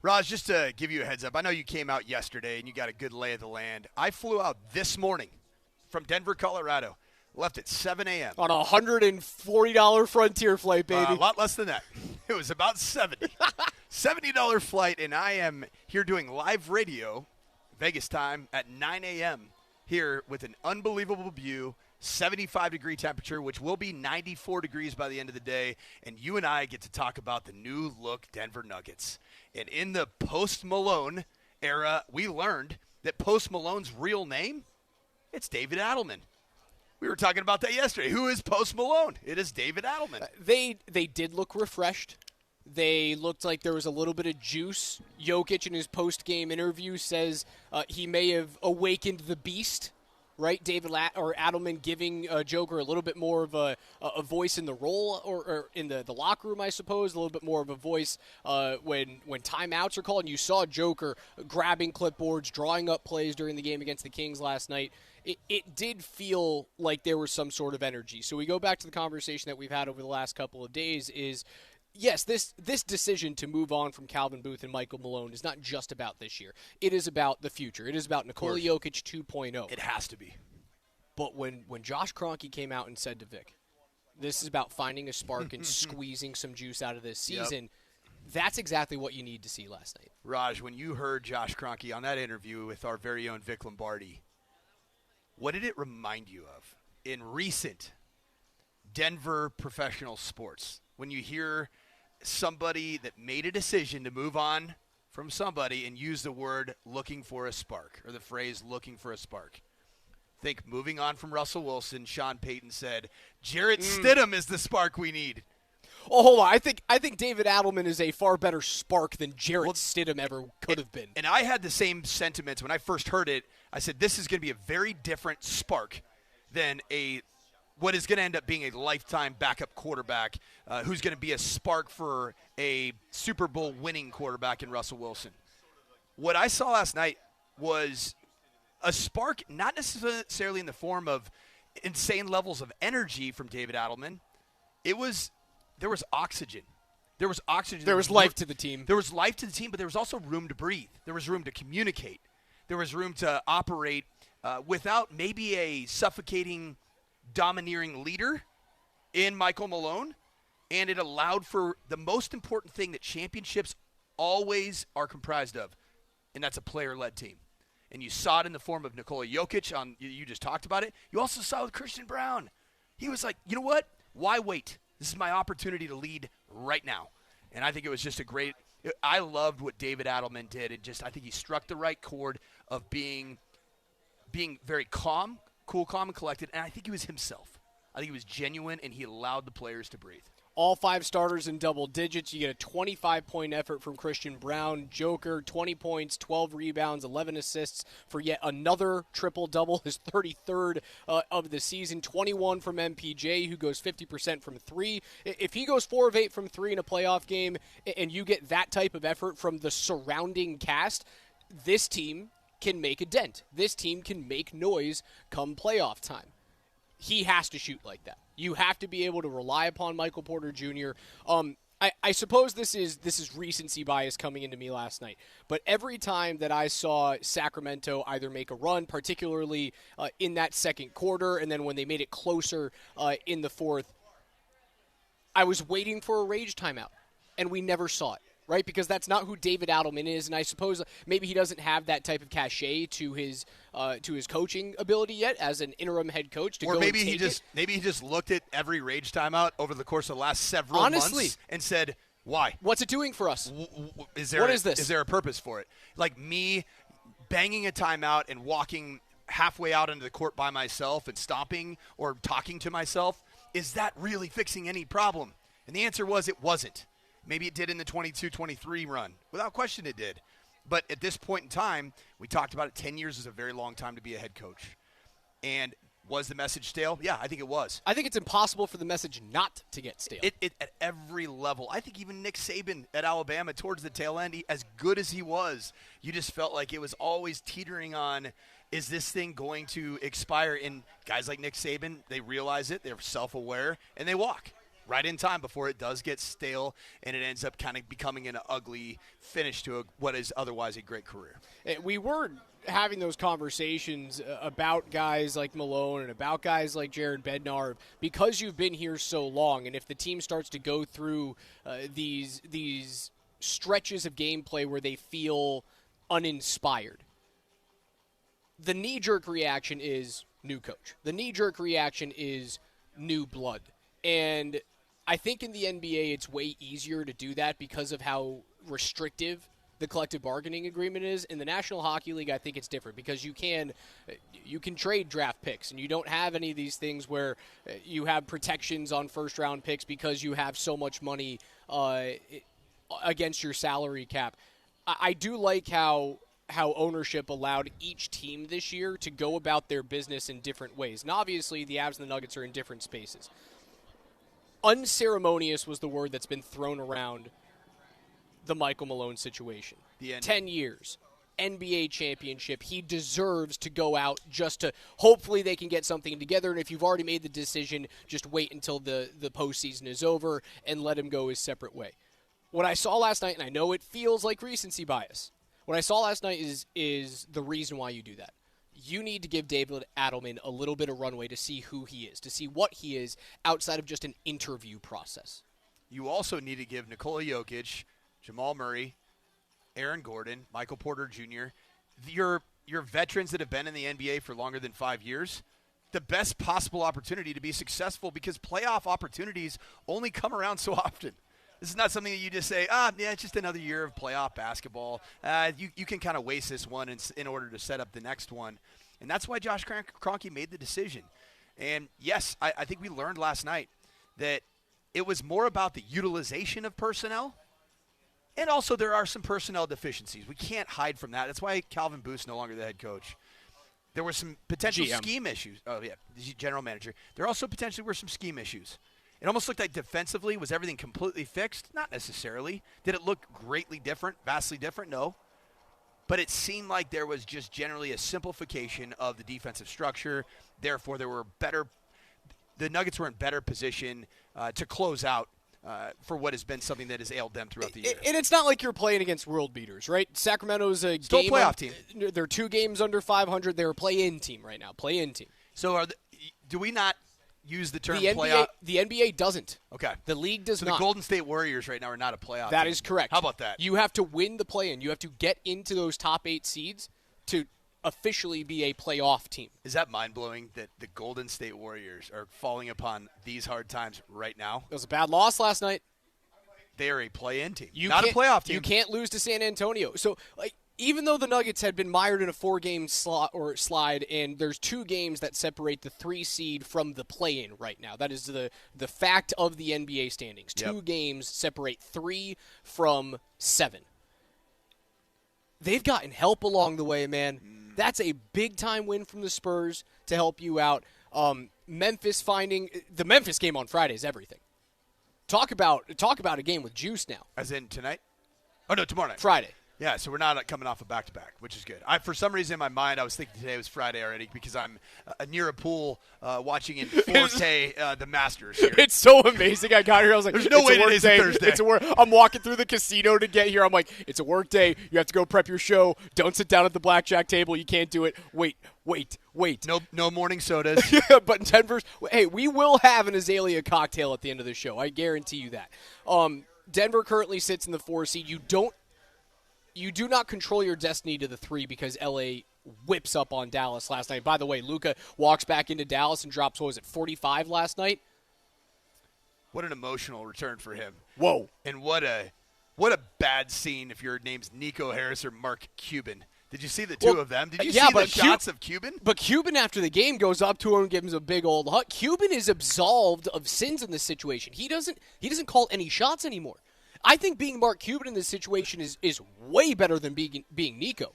Raj, just to give you a heads up, I know you came out yesterday and you got a good lay of the land. I flew out this morning from Denver, Colorado. Left at 7 a.m. On a $140 Frontier flight, baby. A lot less than that. It was about $70. $70 flight, and I am here doing live radio, Vegas time, at 9 a.m. here with an unbelievable view, 75-degree temperature, which will be 94 degrees by the end of the day, and you and I get to talk about the new-look Denver Nuggets. And in the Post-Malone era, we learned that Post-Malone's real name, it's David Adelman. We were talking about that yesterday. Who is Post Malone? It is David Adelman. They did look refreshed. They looked like there was a little bit of juice. Jokic in his post-game interview says he may have awakened the beast, right? Adelman giving Joker a little bit more of a voice in the role or in the locker room, I suppose, a little bit more of a voice when timeouts are called. And you saw Joker grabbing clipboards, drawing up plays during the game against the Kings last night. It did feel like there was some sort of energy. So we go back to the conversation that we've had over the last couple of days is, yes, this decision to move on from Calvin Booth and Michael Malone is not just about this year. It is about the future. It is about Nikola Jokic 2.0. It has to be. But when Josh Kroenke came out and said to Vic, this is about finding a spark and squeezing some juice out of this season, that's exactly what you need to see last night. Raj, when you heard Josh Kroenke on that interview with our very own Vic Lombardi, what did it remind you of in recent Denver professional sports? When you hear somebody that made a decision to move on from somebody and use the word looking for a spark or the phrase looking for a spark. Think moving on from Russell Wilson, Sean Payton said, Jarrett Stidham is the spark we need. Oh, hold on. I think David Adelman is a far better spark than Jarrett Stidham ever could have been. And I had the same sentiments when I first heard it. I said, this is going to be a very different spark than what is going to end up being a lifetime backup quarterback who's going to be a spark for a Super Bowl winning quarterback in Russell Wilson. What I saw last night was a spark, not necessarily in the form of insane levels of energy from David Adelman. There was oxygen. There was oxygen. There was life to the team. There was life to the team, but there was also room to breathe. There was room to communicate. There was room to operate without maybe a suffocating, domineering leader in Michael Malone, and it allowed for the most important thing that championships always are comprised of, and that's a player-led team. And you saw it in the form of Nikola Jokic. You just talked about it. You also saw it with Christian Brown. He was like, you know what? Why wait? This is my opportunity to lead right now. And I think it was just I loved what David Adelman did. I think he struck the right chord of being very calm, cool, calm, and collected. And I think he was himself. I think he was genuine, and he allowed the players to breathe. All 5 starters in double digits. You get a 25-point effort from Christian Brown. Joker, 20 points, 12 rebounds, 11 assists for yet another triple-double, his 33rd of the season. 21 from MPJ, who goes 50% from 3. If he goes 4 of 8 from 3 in a playoff game, and you get that type of effort from the surrounding cast, this team can make a dent. This team can make noise come playoff time. He has to shoot like that. You have to be able to rely upon Michael Porter Jr. I suppose this is recency bias coming into me last night, but every time that I saw Sacramento either make a run, particularly in that second quarter, and then when they made it closer in the fourth, I was waiting for a rage timeout, and we never saw it. Right, because that's not who David Adelman is, and I suppose maybe he doesn't have that type of cachet to his coaching ability yet as an interim head coach. Or maybe he just looked at every rage timeout over the course of the last several months and said, "Why? What's it doing for us? What is this? Is there a purpose for it? Like me banging a timeout and walking halfway out into the court by myself and stomping or talking to myself, is that really fixing any problem?" And the answer was it wasn't. Maybe it did in the 22-23 run. Without question it did. But at this point in time, we talked about it, 10 years is a very long time to be a head coach. And was the message stale? Yeah, I think it was. I think it's impossible for the message not to get stale. It at every level. I think even Nick Saban at Alabama towards the tail end, as good as he was, you just felt like it was always teetering on, is this thing going to expire? And guys like Nick Saban, they realize it, they're self-aware, and they walk. right in time before it does get stale and it ends up kind of becoming an ugly finish to what is otherwise a great career. We were having those conversations about guys like Malone and about guys like Jared Bednar because you've been here so long, and if the team starts to go through these stretches of gameplay where they feel uninspired, the knee-jerk reaction is new coach. The knee-jerk reaction is new blood. And I think in the NBA it's way easier to do that because of how restrictive the collective bargaining agreement is. In the National Hockey League, I think it's different because you can trade draft picks, and you don't have any of these things where you have protections on first-round picks because you have so much money against your salary cap. I do like how ownership allowed each team this year to go about their business in different ways. And obviously, the Avs and the Nuggets are in different spaces. Unceremonious was the word that's been thrown around the Michael Malone situation. 10 years. NBA championship. He deserves to go out just to hopefully they can get something together. And if you've already made the decision, just wait until the postseason is over and let him go his separate way. What I saw last night, and I know it feels like recency bias, what I saw last night is the reason why you do that. You need to give David Adelman a little bit of runway to see who he is, to see what he is outside of just an interview process. You also need to give Nikola Jokic, Jamal Murray, Aaron Gordon, Michael Porter Jr., your veterans that have been in the NBA for longer than 5 years, the best possible opportunity to be successful because playoff opportunities only come around so often. This is not something that you just say, yeah, it's just another year of playoff basketball. You can kind of waste this one in order to set up the next one. And that's why Josh Kroenke made the decision. And, yes, I think we learned last night that it was more about the utilization of personnel. And also there are some personnel deficiencies. We can't hide from that. That's why Calvin Booth's no longer the head coach. There were some potential scheme issues. Oh, yeah, the general manager. There also potentially were some scheme issues. It almost looked like defensively, was everything completely fixed? Not necessarily. Did it look greatly different, vastly different? No. But it seemed like there was just generally a simplification of the defensive structure. Therefore, the Nuggets were in better position to close out for what has been something that has ailed them throughout the year. And it's not like you're playing against world beaters, right? Sacramento's a still playoff team. They're 2 games under 500. They're a play-in team right now. Play-in team. So do we not use the term playoff? The NBA doesn't. Okay. The league does not. So the Golden State Warriors right now are not a playoff That team. is correct. How about that? You have to win the play-in. You have to get into those top 8 seeds to officially be a playoff team. Is that mind-blowing that the Golden State Warriors are falling upon these hard times right now? It was a bad loss last night. They are a play-in team, not a playoff team. You can't lose to San Antonio. So, even though the Nuggets had been mired in a 4-game slide, and there's 2 games that separate the 3 seed from the play-in right now. That is the fact of the NBA standings. 2 games separate 3 from 7. They've gotten help along the way, man. That's a big-time win from the Spurs to help you out. Memphis the Memphis game on Friday is everything. Talk about a game with juice now. As in tonight? Oh, no, tomorrow night. Friday. Yeah, so we're not coming off a back-to-back, which is good. For some reason in my mind, I was thinking today was Friday already because I'm near a pool watching in 4K the Masters here. It's so amazing. I got here. I was like, there's no way today's a Thursday. I'm walking through the casino to get here. I'm like, it's a work day. You have to go prep your show. Don't sit down at the blackjack table. You can't do it. Wait. No morning sodas. But Denver's – hey, we will have an Azalea cocktail at the end of the show. I guarantee you that. Denver currently sits in the 4 seed. You do not control your destiny to the 3 because LA whips up on Dallas last night. By the way, Luka walks back into Dallas and drops, 45 last night? What an emotional return for him. Whoa. And what a bad scene if your name's Nico Harris or Mark Cuban. Did you see the two of them? Did you see the shots of Cuban? But Cuban, after the game, goes up to him and gives him a big old hug. Cuban is absolved of sins in this situation. He doesn't call any shots anymore. I think being Mark Cuban in this situation is way better than being Nico.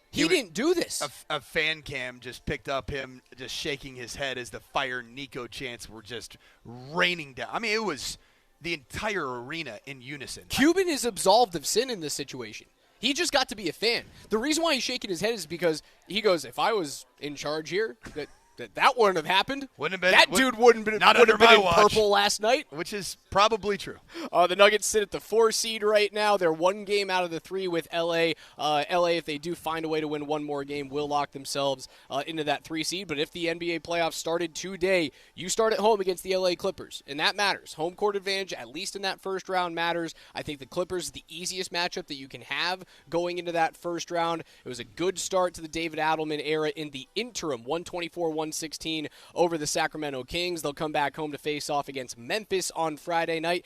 He didn't do this. A fan cam just picked up him just shaking his head as the Fire Nico chants were just raining down. I mean, it was the entire arena in unison. Cuban is absolved of sin in this situation. He just got to be a fan. The reason why he's shaking his head is because he goes, if I was in charge here, That wouldn't have happened. Wouldn't have been. That dude wouldn't have not been under my in watch. purple last night. Which is probably true. The Nuggets sit at the 4 seed right now. They're 1 game out of the 3 with LA. LA, if they do find a way to win one more game, will lock themselves into that 3 seed. But if the NBA playoffs started today, you start at home against the LA Clippers, and that matters. Home court advantage, at least in that first round, matters. I think the Clippers is the easiest matchup that you can have going into that first round. It was a good start to the David Adelman era in the interim, 124-116 over the Sacramento Kings. They'll come back home to face off against Memphis on Friday night.